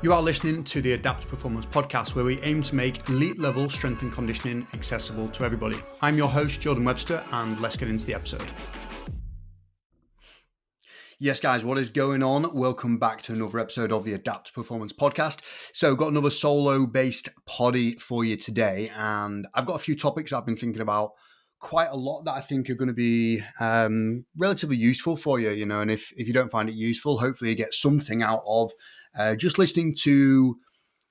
You are listening to the Adapt Performance podcast, where we aim to make elite level strength and conditioning accessible to everybody. I'm your host, Jordan Webster, and let's get into the episode. Yes, guys, what is going on? Welcome back to another episode of the Adapt Performance podcast. So, got another solo-based poddy for you today, and I've got a few topics I've been thinking about quite a lot that I think are going to be relatively useful for you, and if you don't find it useful, hopefully you get something out of just listening to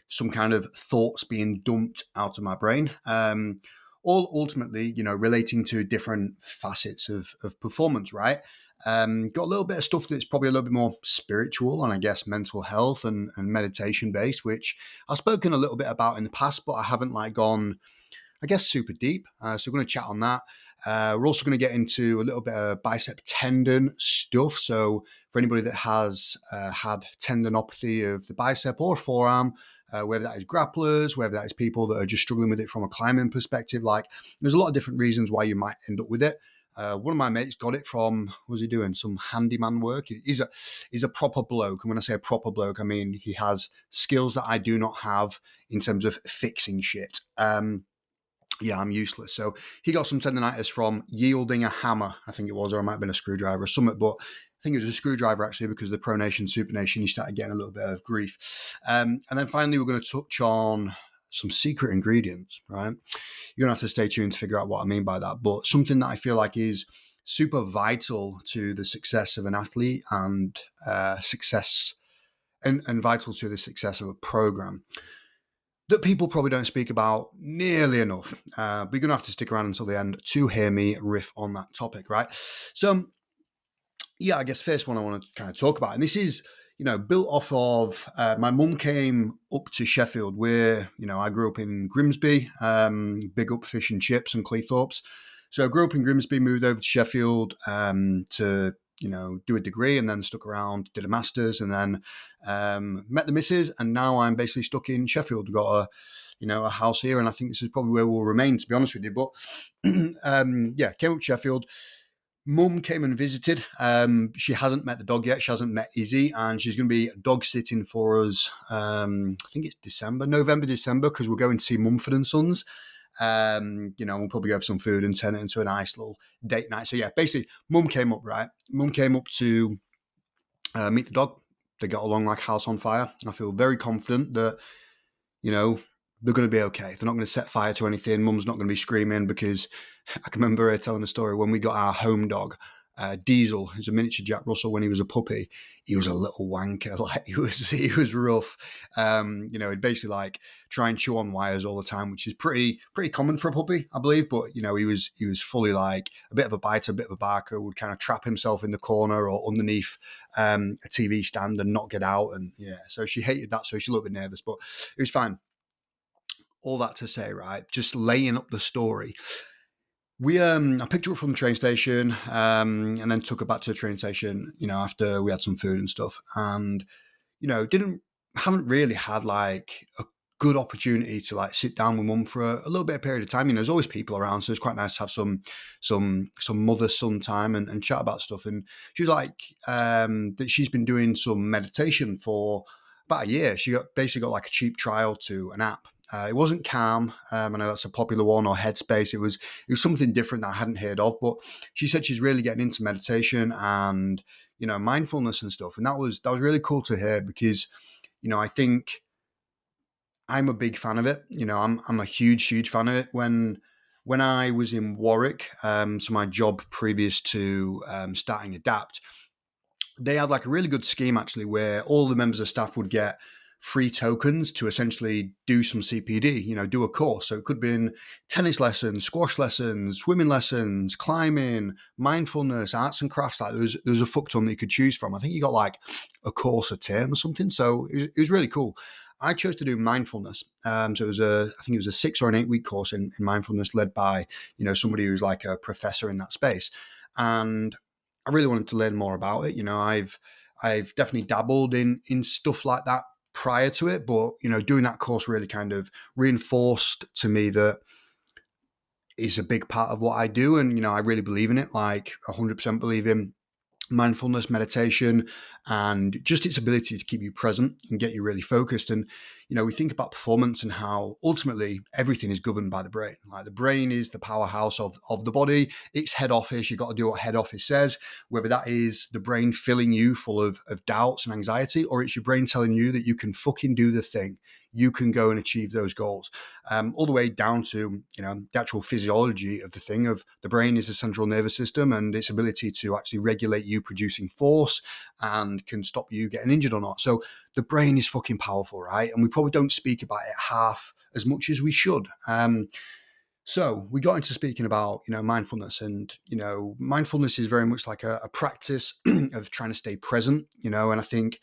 some kind of thoughts being dumped out of my brain. All ultimately, relating to different facets of performance, right? Got a little bit of stuff that's probably a little bit more spiritual and I guess mental health and meditation based, which I've spoken a little bit about in the past, but I haven't gone, I guess, super deep. So we're going to chat on that. We're also going to get into a little bit of bicep tendon stuff. So for anybody that has had tendinopathy of the bicep or forearm, whether that is grapplers, whether that is people that are just struggling with it from a climbing perspective, there's a lot of different reasons why you might end up with it. One of my mates got it from, what was he doing? Some handyman work. He's a proper bloke. And when I say a proper bloke, I mean he has skills that I do not have in terms of fixing shit. Yeah, I'm useless. So he got some tendonitis from yielding a hammer, I think it was, or it might have been a screwdriver or something, but I think it was a screwdriver actually, because the pronation, supination, he started getting a little bit of grief. And then finally, we're going to touch on some secret ingredients, right? You're going to have to stay tuned to figure out what I mean by that, but something that I feel like is super vital to the success of an athlete and vital to the success of a program that people probably don't speak about nearly enough. But you're going to have to stick around until the end to hear me riff on that topic, right? So, yeah, I guess first one I want to kind of talk about, and this is, built off of my mum came up to Sheffield, where, I grew up in Grimsby, big up fish and chips and Cleethorpes. So I grew up in Grimsby, moved over to Sheffield to do a degree, and then stuck around, did a master's, and then met the missus, and now I'm basically stuck in Sheffield. We've got a house here, and I think this is probably where we'll remain, to be honest with you. But came up to Sheffield. Mum came and visited. She hasn't met the dog yet. She hasn't met Izzy, and she's going to be dog sitting for us. I think it's November, December, because we're going to see Mumford and Sons. We'll probably have some food and turn it into a nice little date night. So yeah, basically, Mum came up, right? Mum came up to meet the dog. They got along like house on fire. I feel very confident that, they're going to be okay. They're not going to set fire to anything. Mum's not going to be screaming, because I can remember her telling a story when we got our home dog, Diesel. He's a miniature Jack Russell. When he was a puppy, he was a little wanker. He was rough. He'd basically try and chew on wires all the time, which is pretty common for a puppy, I believe. But he was fully a bit of a biter, a bit of a barker. Would kind of trap himself in the corner or underneath a TV stand and not get out. And yeah, so she hated that. So she's a little bit nervous, but it was fine. All that to say, right, just laying up the story. I picked her up from the train station and then took her back to the train station, after we had some food and stuff. And, haven't really had a good opportunity to sit down with Mum for a little bit of period of time. There's always people around, so it's quite nice to have some mother-son time and chat about stuff. And she was that she's been doing some meditation for about a year. She basically got a cheap trial to an app. It wasn't Calm. I know that's a popular one, or Headspace. It was something different that I hadn't heard of, but she said she's really getting into meditation and, mindfulness and stuff. And that was really cool to hear, because, I think I'm a big fan of it. I'm a huge fan of it. When I was in Warwick, so my job previous to starting Adapt, they had a really good scheme actually, where all the members of staff would get free tokens to essentially do some CPD, do a course. So it could be in tennis lessons, squash lessons, swimming lessons, climbing, mindfulness, arts and crafts. There was a fuck ton that you could choose from. I think you got a course a term or something. So it was really cool. I chose to do mindfulness. So it was I think it was a 6 or an 8 week course in mindfulness, led by, somebody who's a professor in that space. And I really wanted to learn more about it. I've definitely dabbled in stuff like that prior to it, but doing that course really kind of reinforced to me that is a big part of what I do, and I really believe in it, 100% believe in mindfulness, meditation, and just its ability to keep you present and get you really focused. And, we think about performance and how ultimately everything is governed by the brain. Like the brain is the powerhouse of the body. It's head office. You've got to do what head office says, whether that is the brain filling you full of doubts and anxiety, or it's your brain telling you that you can fucking do the thing. You can go and achieve those goals, all the way down to, the actual physiology of the thing of the brain is the central nervous system and its ability to actually regulate you producing force and can stop you getting injured or not. So the brain is fucking powerful, right? And we probably don't speak about it half as much as we should. So we got into speaking about, mindfulness, and, mindfulness is very much like a practice of trying to stay present, and I think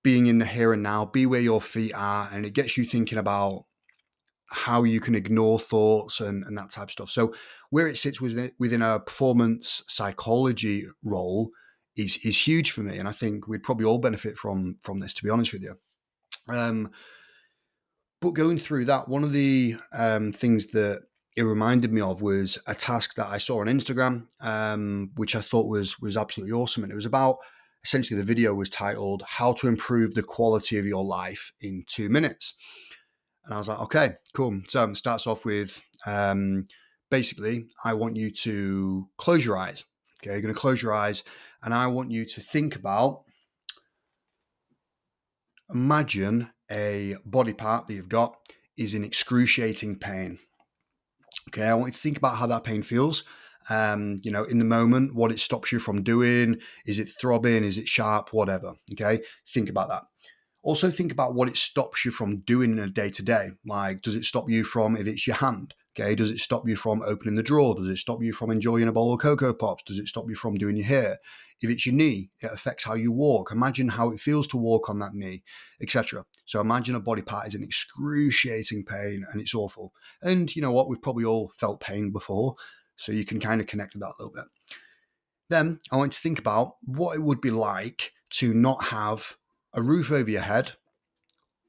being in the here and now, be where your feet are, and it gets you thinking about how you can ignore thoughts and that type of stuff. So where it sits within a performance psychology role is huge for me. And I think we'd probably all benefit from this, to be honest with you. But going through that, one of the things that it reminded me of was a task that I saw on Instagram, which I thought was absolutely awesome. And it was about, essentially the video was titled "How to Improve the Quality of Your Life in 2 Minutes." And I was like, okay, cool. So it starts off with, basically, I want you to close your eyes. Okay, you're going to close your eyes, and I want you to think about, imagine a body part that you've got is in excruciating pain. Okay, I want you to think about how that pain feels. In the moment, what it stops you from doing. Is it throbbing? Is it sharp? Whatever. Okay, think about that. Also think about what it stops you from doing in a day-to-day. Like, does it stop you from, if it's your hand, okay, does it stop you from opening the drawer? Does it stop you from enjoying a bowl of Cocoa Pops? Does it stop you from doing your hair? If it's your knee, it affects how you walk. Imagine how it feels to walk on that knee, etc. So imagine a body part is in excruciating pain and it's awful. And you know what? We've probably all felt pain before, so you can kind of connect with that a little bit. Then I want you to think about what it would be like to not have a roof over your head,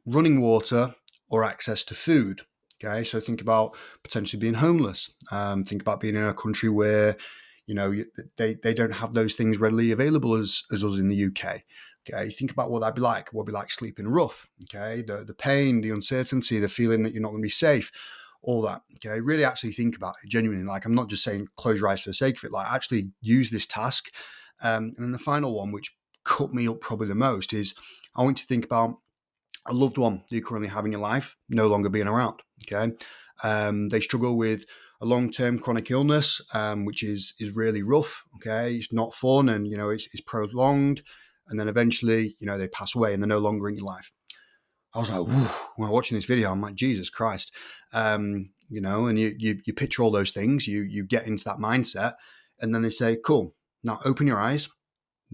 running water, or access to food. Okay, so think about potentially being homeless. Think about being in a country where, they don't have those things readily available as us in the UK. Okay, think about what that'd be like. What it'd be like sleeping rough. Okay, the pain, the uncertainty, the feeling that you're not going to be safe, all that. Okay, really actually think about it genuinely. Like, I'm not just saying close your eyes for the sake of it. Like, actually use this task. And then the final one, which cut me up probably the most, is I want you to think about a loved one that you currently have in your life no longer being around. Okay, they struggle with a long-term chronic illness, which is really rough. Okay, it's not fun, and it's prolonged, and then eventually they pass away and they're no longer in your life. I was like, whew, when watching this video, I'm like, Jesus Christ, and you picture all those things, you get into that mindset, and then they say, cool, now open your eyes.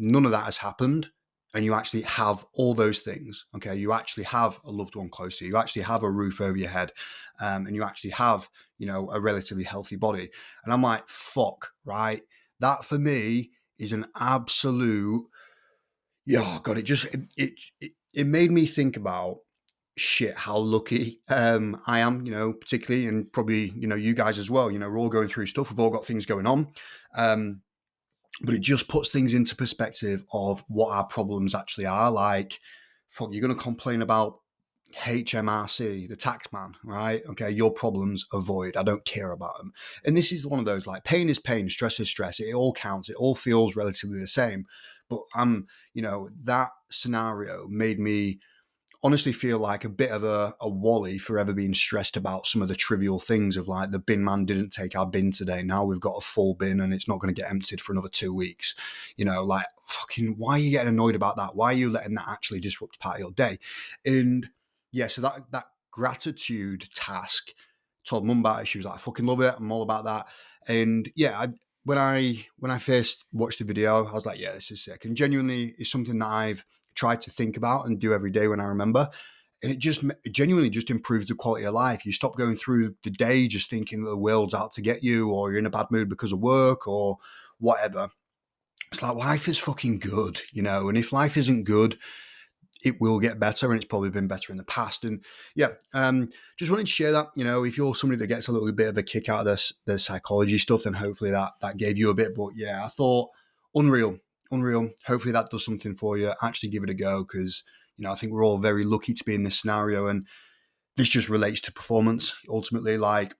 None of that has happened. And you actually have all those things. Okay, you actually have a loved one close to you. You actually have a roof over your head, and you actually have, a relatively healthy body. And I'm like, fuck, right? That for me is an absolute. Yeah, God, it made me think about shit. How lucky I am, particularly, and probably you guys as well. We're all going through stuff. We've all got things going on. But it just puts things into perspective of what our problems actually are. Like, fuck, you're going to complain about HMRC, the tax man, right? Okay, your problems avoid. I don't care about them. And this is one of those, like, pain is pain, stress is stress. It all counts. It all feels relatively the same. But that scenario made me honestly feel like a bit of a wally forever being stressed about some of the trivial things of, like, the bin man didn't take our bin today. Now we've got a full bin and it's not going to get emptied for another 2 weeks. Like, fucking, why are you getting annoyed about that? Why are you letting that actually disrupt part of your day? And yeah, so that gratitude task, told mum about it. She was like, I fucking love it. I'm all about that. And yeah, when I first watched the video, I was like, yeah, this is sick. And genuinely, it's something that I've tried to think about and do every day when I remember. And it genuinely just improves the quality of life. You stop going through the day just thinking that the world's out to get you, or you're in a bad mood because of work or whatever. It's like, life is fucking good, and if life isn't good, it will get better, and it's probably been better in the past. And yeah, just wanted to share that. If you're somebody that gets a little bit of a kick out of the psychology stuff, then hopefully that gave you a bit. But yeah, I thought unreal unreal. Hopefully that does something for you. Actually give it a go, because, I think we're all very lucky to be in this scenario, and this just relates to performance ultimately. Like,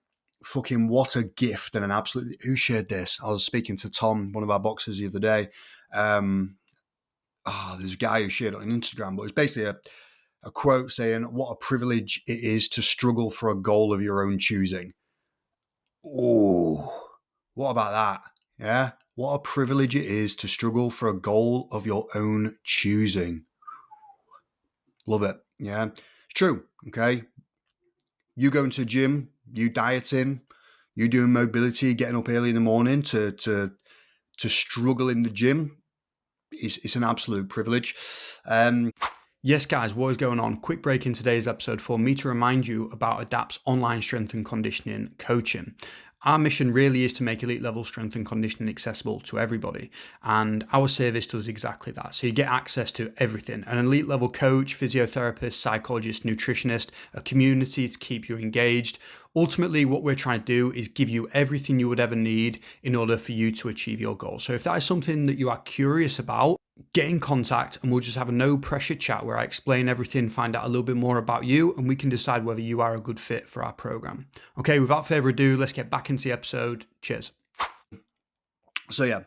fucking what a gift and an absolute. Who shared this? I was speaking to Tom, one of our boxers, the other day. There's a guy who shared it on Instagram, but it's basically a quote saying, "What a privilege it is to struggle for a goal of your own choosing." Oh, what about that? Yeah. What a privilege it is to struggle for a goal of your own choosing. Love it. Yeah. It's true. Okay. You going to the gym, you dieting, you doing mobility, getting up early in the morning to struggle in the gym. It's an absolute privilege. Yes, guys, what is going on? Quick break in today's episode for me to remind you about ADAPT's online strength and conditioning coaching. Our mission really is to make elite level strength and conditioning accessible to everybody. And our service does exactly that. So you get access to everything: an elite level coach, physiotherapist, psychologist, nutritionist, a community to keep you engaged. Ultimately, what we're trying to do is give you everything you would ever need in order for you to achieve your goal. So if that is something that you are curious about, get in contact and we'll just have a no pressure chat where I explain everything, find out a little bit more about you, and we can decide whether you are a good fit for our program. Okay, without further ado, let's get back into the episode. Cheers. So yeah,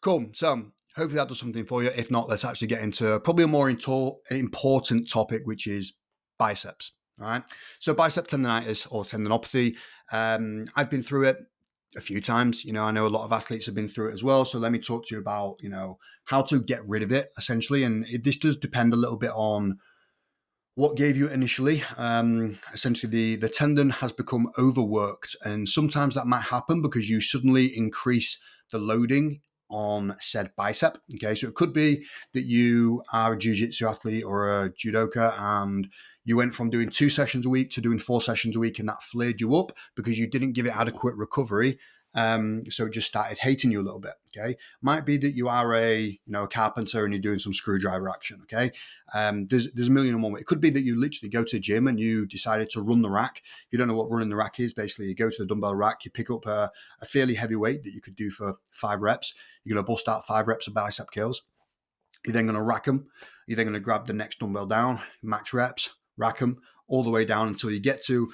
cool. So hopefully that does something for you. If not, let's actually get into probably a more important topic, which is biceps. All right. So bicep tendonitis or tendinopathy. I've been through it a few times. I know a lot of athletes have been through it as well. So let me talk to you about, how to get rid of it essentially. And this does depend a little bit on what gave you it initially. Essentially, the tendon has become overworked, and sometimes that might happen because you suddenly increase the loading on said bicep. Okay, so it could be that you are a jiu-jitsu athlete or a judoka, and you went from doing 2 sessions a week to doing 4 sessions a week, and that flared you up because you didn't give it adequate recovery. So it just started hating you a little bit. Okay, might be that you are a carpenter and you're doing some screwdriver action. Okay, there's a million and one way. It could be that you literally go to the gym and you decided to run the rack. You don't know what running the rack is. Basically, you go to the dumbbell rack, you pick up a fairly heavy weight that you could do for 5 reps. You're going to bust out 5 reps of bicep curls. You're then going to rack them. You're then going to grab the next dumbbell down, max reps, rack them all the way down until you get to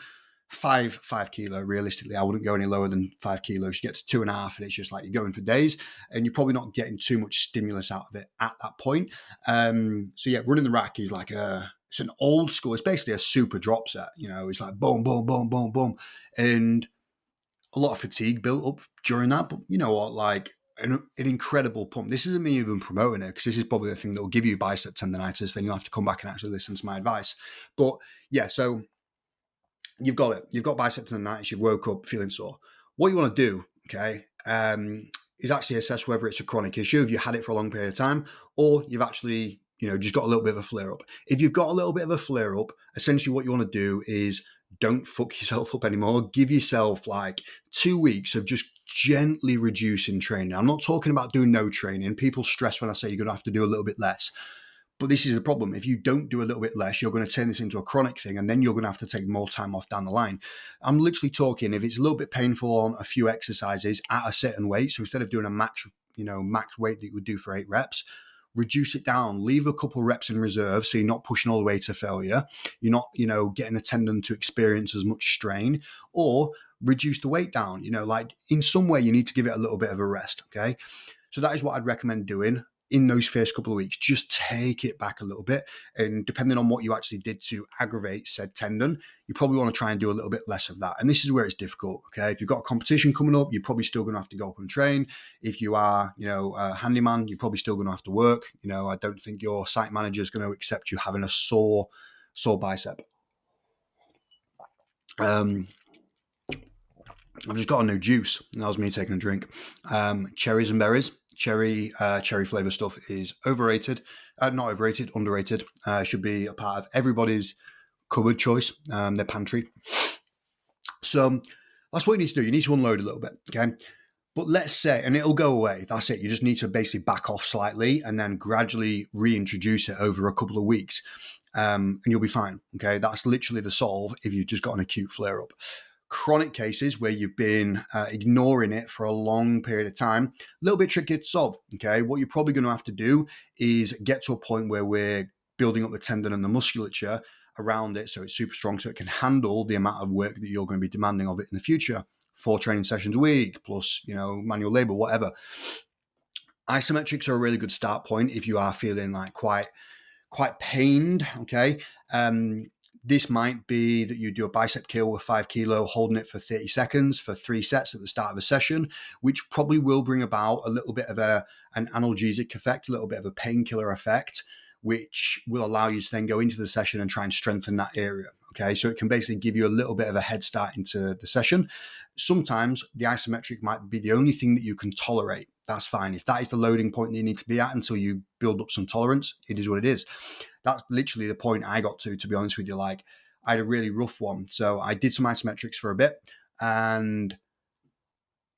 5 kilo. Realistically, I wouldn't go any lower than 5 kilos. You get to 2.5, and it's just like you're going for days, and you're probably not getting too much stimulus out of it at that point. So yeah, running the rack is like it's an old school. It's basically a super drop set. It's like boom, boom, boom, boom, boom, and a lot of fatigue built up during that. But you know what, like an incredible pump. This isn't me even promoting it, because this is probably the thing that will give you bicep tendonitis. Then you'll have to come back and actually listen to my advice. But yeah, so you've got it. You've got bicep tendonitis. You've woke up feeling sore. What you want to do, okay, is actually assess whether it's a chronic issue, if you had it for a long period of time, or you've actually, just got a little bit of a flare up. If you've got a little bit of a flare up, essentially what you want to do is don't fuck yourself up anymore. Give yourself like 2 weeks of just gently reducing training. I'm not talking about doing no training. People stress when I say you're going to have to do a little bit less. But this is the problem. If you don't do a little bit less, you're going to turn this into a chronic thing, and then you're going to have to take more time off down the line. I'm literally talking, if it's a little bit painful on a few exercises at a certain weight, so instead of doing a max weight that you would do for 8 reps, reduce it down, leave a couple reps in reserve so you're not pushing all the way to failure. You're not, getting the tendon to experience as much strain, or reduce the weight down. Like in some way you need to give it a little bit of a rest, okay? So that is what I'd recommend doing in those first couple of weeks. Just take it back a little bit, and depending on what you actually did to aggravate said tendon, you probably want to try and do a little bit less of that. And this is where it's difficult, okay? If you've got a competition coming up, you're probably still going to have to go up and train. If you are, a handyman, you're probably still going to have to work. I don't think your site manager is going to accept you having a sore bicep. I've just got a new juice. That was me taking a drink. Cherries and berries. Cherry flavor stuff is overrated. Not overrated, underrated. Should be a part of everybody's cupboard choice, their pantry. So that's what you need to do. You need to unload a little bit, okay? But let's say, and it'll go away. That's it. You just need to basically back off slightly and then gradually reintroduce it over a couple of weeks, and you'll be fine, okay? That's literally the solve if you've just got an acute flare-up. Chronic cases where you've been ignoring it for a long period of time, a little bit tricky to solve. Okay, what you're probably going to have to do is get to a point where we're building up the tendon and the musculature around it so it's super strong, so it can handle the amount of work that you're going to be demanding of it in the future. 4 training sessions a week plus, manual labor, whatever. Isometrics are a really good start point if you are feeling like quite pained. Okay. This might be that you do a bicep curl with 5 kilo, holding it for 30 seconds for 3 sets at the start of a session, which probably will bring about a little bit of an analgesic effect, a little bit of a painkiller effect, which will allow you to then go into the session and try and strengthen that area. Okay, so it can basically give you a little bit of a head start into the session. Sometimes the isometric might be the only thing that you can tolerate. That's fine. If that is the loading point that you need to be at until you build up some tolerance, it is what it is. That's literally the point I got to be honest with you. Like, I had a really rough one. So I did some isometrics for a bit, and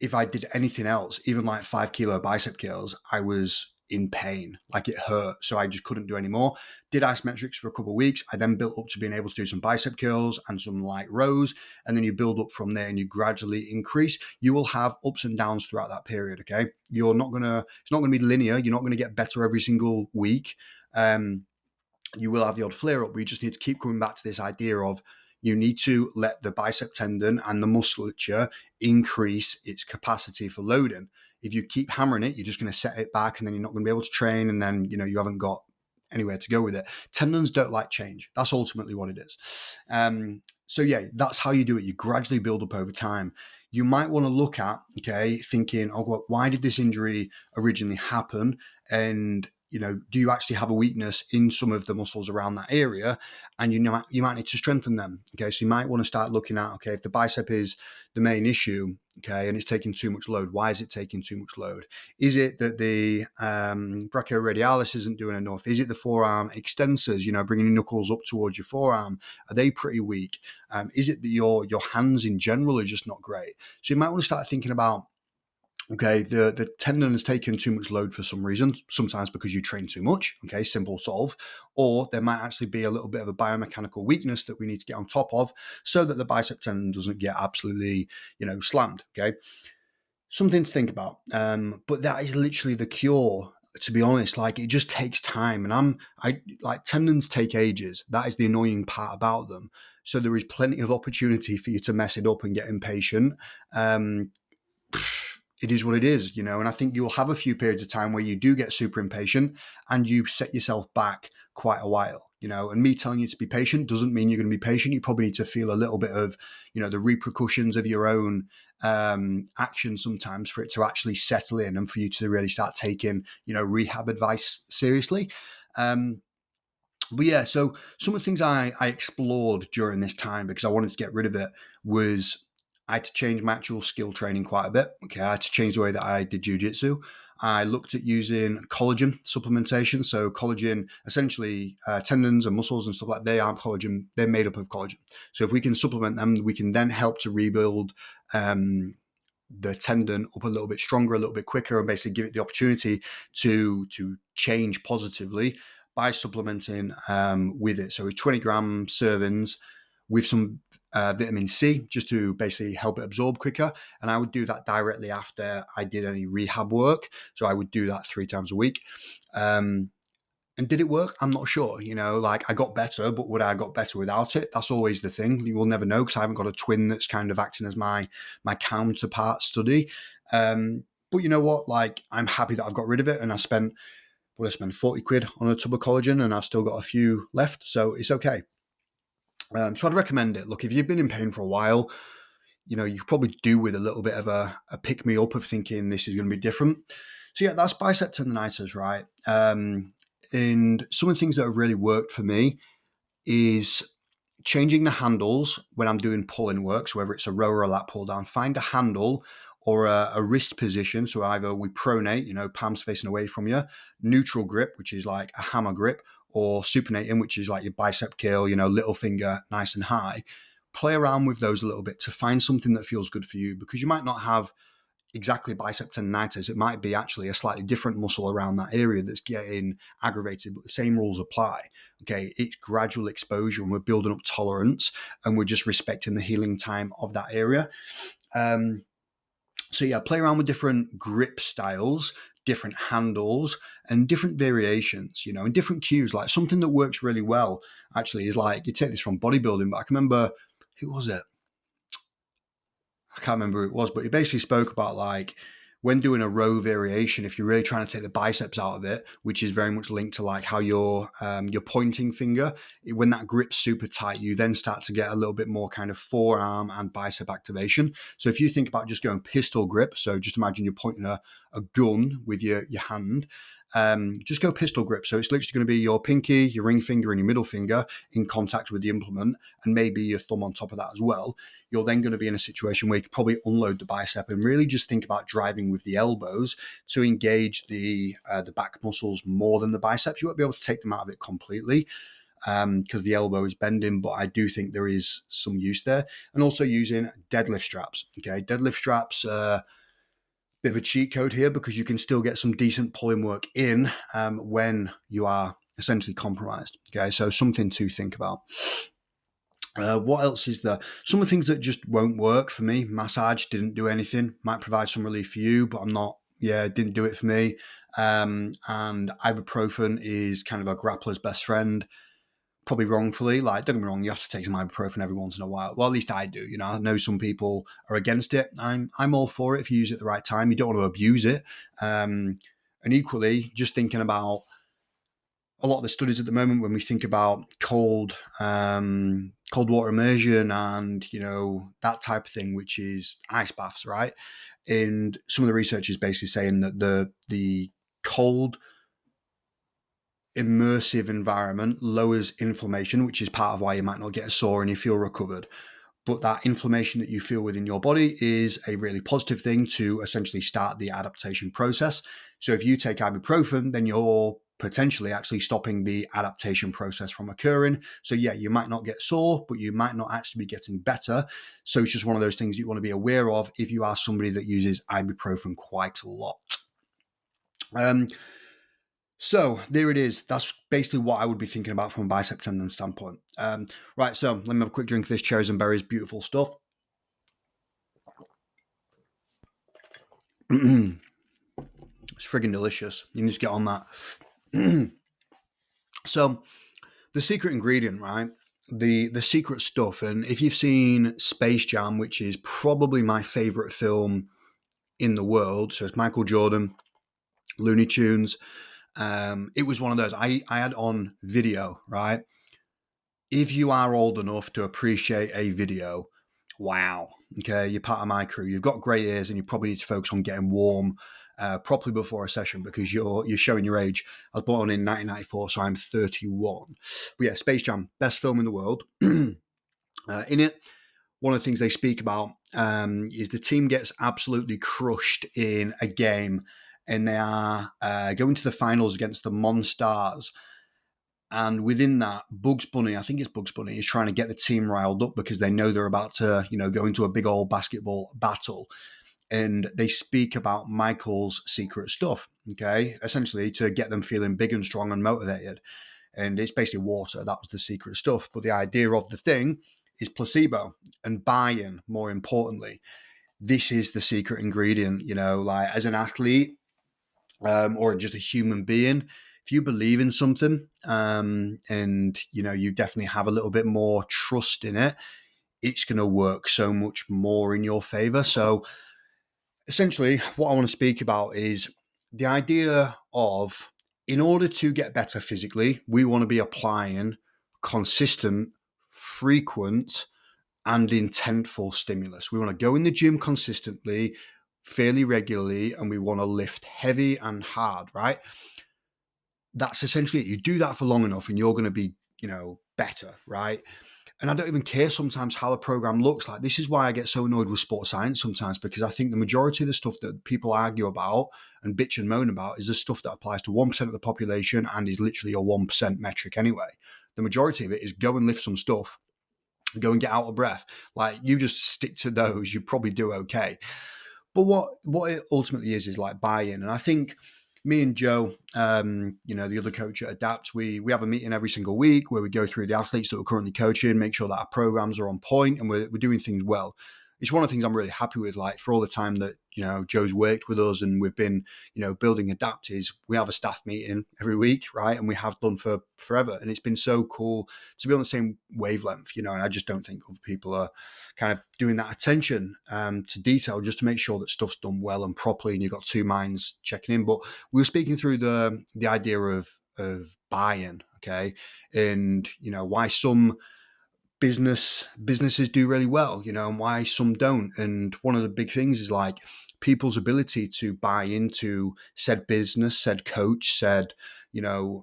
if I did anything else, even like 5 kilo bicep curls, I was in pain, like it hurt. So I just couldn't do any more. Did isometrics for a couple of weeks. I then built up to being able to do some bicep curls and some light rows. And then you build up from there and you gradually increase. You will have ups and downs throughout that period. Okay. It's not going to be linear. You're not going to get better every single week. You will have the odd flare up, but you just need to keep coming back to this idea of you need to let the bicep tendon and the musculature increase its capacity for loading. If you keep hammering it, you're just going to set it back, and then you're not going to be able to train, and then you haven't got anywhere to go with it. Tendons don't like change. That's ultimately what it is. So yeah, that's how you do it. You gradually build up over time. You might want to look at, thinking, well, why did this injury originally happen? And do you actually have a weakness in some of the muscles around that area? And you might need to strengthen them. Okay, so you might want to start looking at, if the bicep is the main issue, and it's taking too much load. Why is it taking too much load? Is it that the brachioradialis isn't doing enough? Is it the forearm extensors, bringing your knuckles up towards your forearm? Are they pretty weak? Is it that your hands in general are just not great? So you might want to start thinking about, the tendon has taken too much load for some reason, sometimes because you train too much, simple solve, or there might actually be a little bit of a biomechanical weakness that we need to get on top of so that the bicep tendon doesn't get absolutely, slammed, Something to think about. But that is literally the cure, to be honest. Like, it just takes time, and tendons take ages. That is the annoying part about them. So there is plenty of opportunity for you to mess it up and get impatient. It is what it is, and I think you'll have a few periods of time where you do get super impatient and you set yourself back quite a while, and me telling you to be patient doesn't mean you're going to be patient. You probably need to feel a little bit of, the repercussions of your own action sometimes for it to actually settle in and for you to really start taking, rehab advice seriously. But yeah, so some of the things I explored during this time, because I wanted to get rid of it, was I had to change my actual skill training quite a bit. I had to change the way that I did jiu-jitsu. I looked at using collagen supplementation. So collagen, essentially tendons and muscles and stuff like that, they aren't collagen. They're made up of collagen. So if we can supplement them, we can then help to rebuild the tendon up a little bit stronger, a little bit quicker, and basically give it the opportunity to change positively by supplementing with it. So it's 20 gram servings with some vitamin C just to basically help it absorb quicker. And I would do that directly after I did any rehab work. So I would do that 3 times a week. And did it work? I'm not sure. I got better, but would I have got better without it? That's always the thing. You will never know, because I haven't got a twin that's kind of acting as my counterpart study. But you know what? I'm happy that I've got rid of it, and I spent 40 quid on a tub of collagen, and I've still got a few left, so it's okay. So I'd recommend it. Look, if you've been in pain for a while, you could probably do with a little bit of a pick me up of thinking this is going to be different. So yeah, that's bicep tendonitis, right? And some of the things that have really worked for me is changing the handles when I'm doing pulling work. So whether it's a row or a lat pull down, find a handle or a wrist position. So either we pronate, palms facing away from you, neutral grip, which is like a hammer grip, or supinating, which is like your bicep curl, little finger nice and high. Play around with those a little bit to find something that feels good for you, because you might not have exactly bicep tendonitis. It might be actually a slightly different muscle around that area that's getting aggravated, but the same rules apply. Okay, it's gradual exposure, and we're building up tolerance, and we're just respecting the healing time of that area. So yeah, play around with different grip styles, different handles, and different variations, and different cues. Like something that works really well actually is like, you take this from bodybuilding, but I can remember, who was it? I can't remember who it was, but he basically spoke about like when doing a row variation, if you're really trying to take the biceps out of it, which is very much linked to like how your pointing finger, when that grip's super tight, you then start to get a little bit more kind of forearm and bicep activation. So if you think about just going pistol grip, so just imagine you're pointing a gun with your hand. Just go pistol grip. So it's literally going to be your pinky, your ring finger, and your middle finger in contact with the implement, and maybe your thumb on top of that as well. You're then going to be in a situation where you can probably unload the bicep and really just think about driving with the elbows to engage the back muscles more than the biceps. You won't be able to take them out of it completely because the elbow is bending, but I do think there is some use there. And also using deadlift straps. Okay, deadlift straps. Bit of a cheat code here because you can still get some decent pulling work in when you are essentially compromised. Okay, so something to think about. What else is there? Some of the things that just won't work for me. Massage didn't do anything. Might provide some relief for you, but didn't do it for me. And ibuprofen is kind of a grappler's best friend. Probably wrongfully. Like, don't get me wrong, you have to take some ibuprofen every once in a while. Well, at least I do. I know some people are against it. I'm all for it if you use it at the right time. You don't want to abuse it. And equally, just thinking about a lot of the studies at the moment when we think about cold water immersion and that type of thing, which is ice baths, right? And some of the research is basically saying that the cold immersive environment lowers inflammation, which is part of why you might not get a sore and you feel recovered. But that inflammation that you feel within your body is a really positive thing to essentially start the adaptation process. So if you take ibuprofen, then you're potentially actually stopping the adaptation process from occurring. So yeah, you might not get sore, but you might not actually be getting better. So it's just one of those things you want to be aware of if you are somebody that uses ibuprofen quite a lot. So there it is. That's basically what I would be thinking about from a bicep tendon standpoint. Right, so let me have a quick drink of this cherries and berries. Beautiful stuff. It's friggin' delicious. You need to get on that. So the secret ingredient, right? The secret stuff. And if you've seen Space Jam, which is probably my favorite film in the world, so it's Michael Jordan, Looney Tunes. It was one of those I had on video, right? If you are old enough to appreciate a video, wow, okay, you're part of my crew. You've got grey ears and you probably need to focus on getting warm properly before a session because you're showing your age. I was born in 1994, so I'm 31. But yeah, Space Jam, best film in the world. In it, one of the things they speak about is the team gets absolutely crushed in a game and they are going to the finals against the Monstars. And within that, Bugs Bunny, I think it's Bugs Bunny, is trying to get the team riled up because they know they're about to, go into a big old basketball battle. And they speak about Michael's secret stuff, okay, essentially to get them feeling big and strong and motivated. And it's basically water. That was the secret stuff. But the idea of the thing is placebo and buy-in, more importantly. This is the secret ingredient, like as an athlete or just a human being, if you believe in something and you definitely have a little bit more trust in it, it's going to work so much more in your favor. So essentially what I want to speak about is the idea of, in order to get better physically, we want to be applying consistent, frequent, and intentful stimulus. We want to go in the gym consistently, fairly regularly, and we want to lift heavy and hard, right? That's essentially it. You do that for long enough and you're going to be, better, right? And I don't even care sometimes how the program looks like. This is why I get so annoyed with sports science sometimes, because I think the majority of the stuff that people argue about and bitch and moan about is the stuff that applies to 1% of the population and is literally a 1% metric anyway. The majority of it is go and lift some stuff, go and get out of breath. Like, you just stick to those, you probably do okay. But what it ultimately is like buy-in. And I think me and Joe, the other coach at Adapt, we have a meeting every single week where we go through the athletes that we're currently coaching, make sure that our programs are on point and we're doing things well. It's one of the things I'm really happy with, like for all the time that, Joe's worked with us and we've been, building Adapt is we have a staff meeting every week, right? And we have done for forever. And it's been so cool to be on the same wavelength, and I just don't think other people are kind of doing that attention to detail just to make sure that stuff's done well and properly and you've got two minds checking in. But we were speaking through the idea of buy-in, okay, and why some businesses do really well, and why some don't. And one of the big things is like people's ability to buy into said business, said coach, said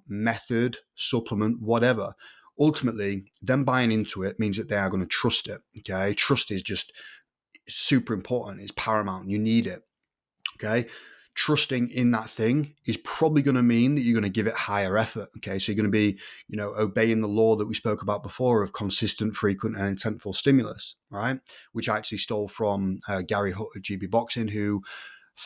method, supplement, whatever. Ultimately, them buying into it means that they are going to trust it. Okay, trust is just super important. It's paramount. You need it. Okay, trusting in that thing is probably going to mean that you're going to give it higher effort. Okay, so you're going to be, obeying the law that we spoke about before of consistent, frequent, and intentful stimulus, right? Which I actually stole from Gary Hutt at GB Boxing, who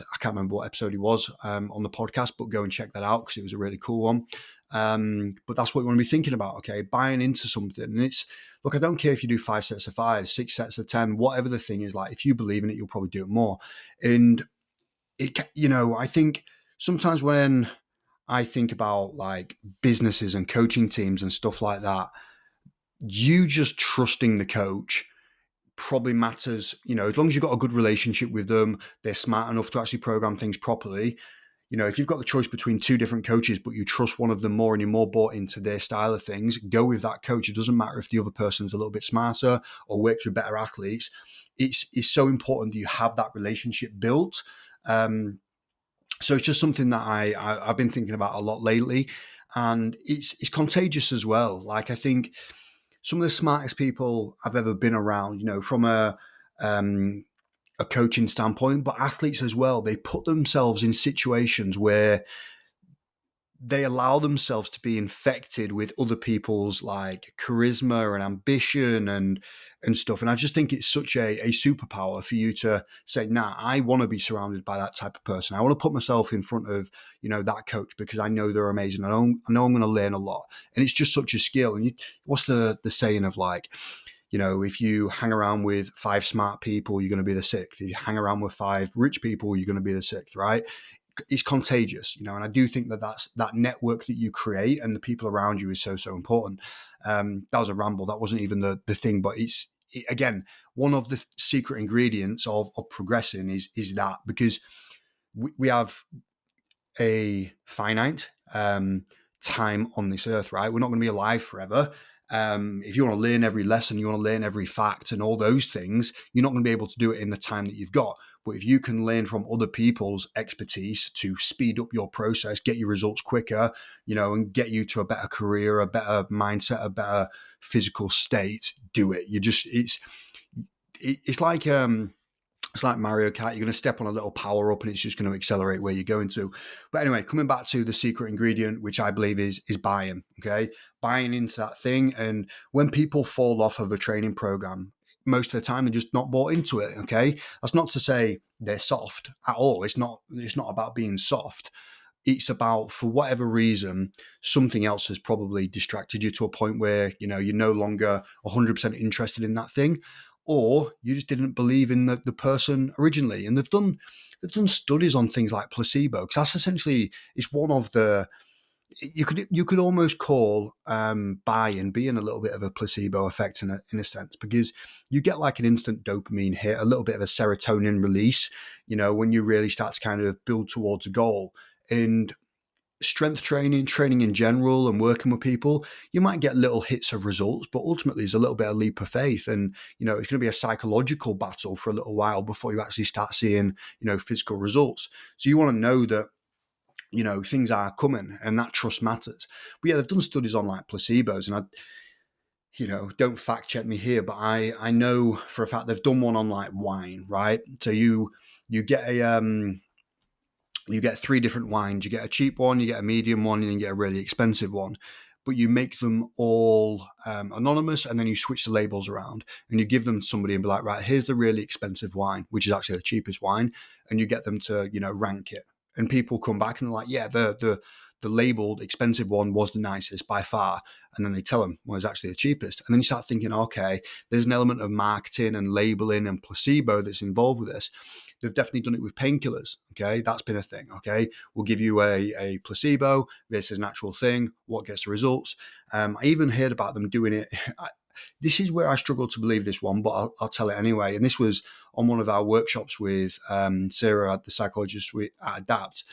I can't remember what episode he was on the podcast, but go and check that out because it was a really cool one. But that's what you want to be thinking about, okay? Buying into something. And it's, look, I don't care if you do 5 sets of 5, 6 sets of 10, whatever the thing is, like, if you believe in it, you'll probably do it more. And I think sometimes when I think about like businesses and coaching teams and stuff like that, you just trusting the coach probably matters, as long as you've got a good relationship with them, they're smart enough to actually program things properly. If you've got the choice between 2 different coaches, but you trust one of them more and you're more bought into their style of things, go with that coach. It doesn't matter if the other person's a little bit smarter or works with better athletes. It's so important that you have that relationship built. So it's just something that I've been thinking about a lot lately, and it's contagious as well. Like, I think some of the smartest people I've ever been around, from a coaching standpoint, but athletes as well, they put themselves in situations where they allow themselves to be infected with other people's like charisma and ambition and stuff. And I just think it's such a superpower for you to say, nah, I want to be surrounded by that type of person. I want to put myself in front of, that coach because I know they're amazing. I know I'm going to learn a lot. And it's just such a skill. And what's the saying of like, if you hang around with 5 smart people, you're going to be the 6th. If you hang around with 5 rich people, you're going to be the 6th, right? It's contagious, and I do think that's that network that you create and the people around you is so important. That was a ramble. That wasn't even the thing, but again, one of the secret ingredients of progressing is that, because we have a finite time on this earth, right? We're not going to be alive forever. If you want to learn every lesson, you want to learn every fact and all those things, you're not going to be able to do it in the time that you've got. But if you can learn from other people's expertise to speed up your process, get your results quicker, and get you to a better career, a better mindset, a better physical state, do it. It's like Mario Kart. You're going to step on a little power up and it's just going to accelerate where you're going to. But anyway, coming back to the secret ingredient, which I believe is buying, okay? Buying into that thing. And when people fall off of a training program, most of the time they're just not bought into it, okay? That's not to say they're soft at all. It's not about being soft. It's about, for whatever reason, something else has probably distracted you to a point where, you're no longer 100% interested in that thing, or you just didn't believe in the person originally. And they've done studies on things like placebo, because that's essentially, it's one of the, you could almost call buy-in being a little bit of a placebo effect in a sense, because you get like an instant dopamine hit, a little bit of a serotonin release, when you really start to kind of build towards a goal. And strength training in general, and working with people, you might get little hits of results, but ultimately there's a little bit of leap of faith, and it's going to be a psychological battle for a little while before you actually start seeing physical results. So you want to know that things are coming, and that trust matters. But yeah, they've done studies on like placebos, and I don't fact check me here, but I know for a fact they've done one on like wine, right? So you get you get 3 different wines. You get a cheap one, you get a medium one, and you get a really expensive one. but you make them all anonymous, and then you switch the labels around and you give them to somebody and be like, right, here's the really expensive wine, which is actually the cheapest wine, and you get them to, rank it. And people come back and they're like, yeah, the labeled expensive one was the nicest by far. And then they tell them, well, it's actually the cheapest. And then you start thinking, okay, there's an element of marketing and labeling and placebo that's involved with this. They've definitely done it with painkillers. Okay, that's been a thing. Okay, we'll give you a placebo versus an actual thing. What gets the results? I even heard about them doing it. This is where I struggle to believe this one, but I'll tell it anyway. And this was on one of our workshops with Sarah, the psychologist at Adapt.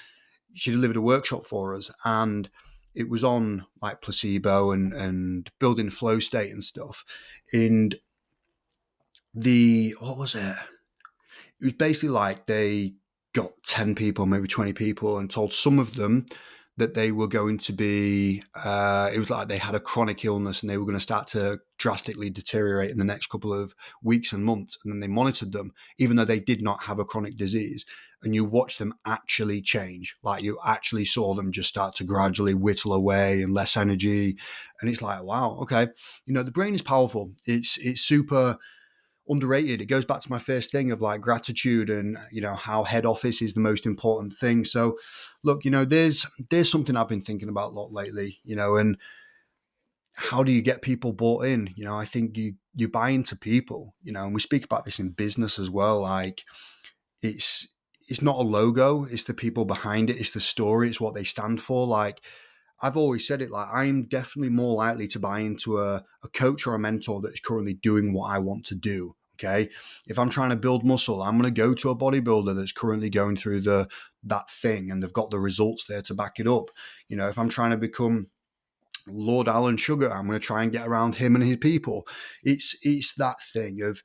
She delivered a workshop for us, and it was on like placebo and building flow state and stuff. And what was it? It was basically like they got 10 people, maybe 20 people, and told some of them that they were going to be, it was like they had a chronic illness and they were going to start to drastically deteriorate in the next couple of weeks and months. And then they monitored them, even though they did not have a chronic disease. And you watch them actually change. Like you actually saw them just start to gradually whittle away and less energy. And it's like, wow, okay. The brain is powerful. It's super underrated. It goes back to my first thing of like gratitude and how head office is the most important thing. So look, there's something I've been thinking about a lot lately, and how do you get people bought in? I think you buy into people, and we speak about this in business as well. Like it's not a logo, it's the people behind it, it's the story, it's what they stand for. Like I've always said it, like I'm definitely more likely to buy into a coach or a mentor that is currently doing what I want to do. Okay. If I'm trying to build muscle, I'm going to go to a bodybuilder that's currently going through that thing and they've got the results there to back it up. If I'm trying to become Lord Alan Sugar, I'm going to try and get around him and his people. It's that thing of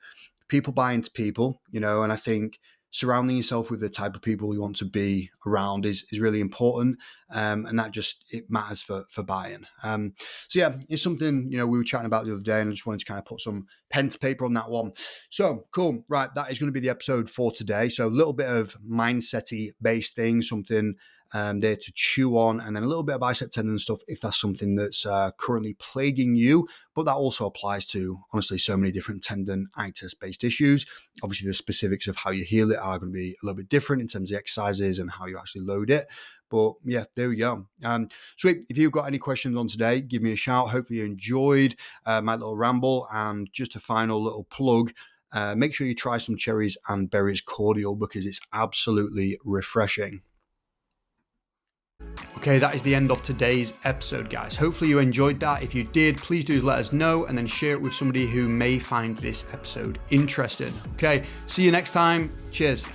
people buying into people, and I think surrounding yourself with the type of people you want to be around is really important. And that it matters for buy-in. So yeah, it's something, we were chatting about the other day and I just wanted to kind of put some pen to paper on that one. So cool. Right. That is going to be the episode for today. So a little bit of mindset-y based thing, something there to chew on, and then a little bit of bicep tendon stuff if that's something that's currently plaguing you. But that also applies to, honestly, so many different tendonitis-based issues. Obviously, the specifics of how you heal it are going to be a little bit different in terms of the exercises and how you actually load it. But yeah, there we go. Sweet. If you've got any questions on today, give me a shout. Hopefully you enjoyed my little ramble. And just a final little plug, make sure you try some cherries and berries cordial because it's absolutely refreshing. Okay, that is the end of today's episode, guys. Hopefully you enjoyed that. If you did, please do let us know and then share it with somebody who may find this episode interesting. Okay, see you next time. Cheers.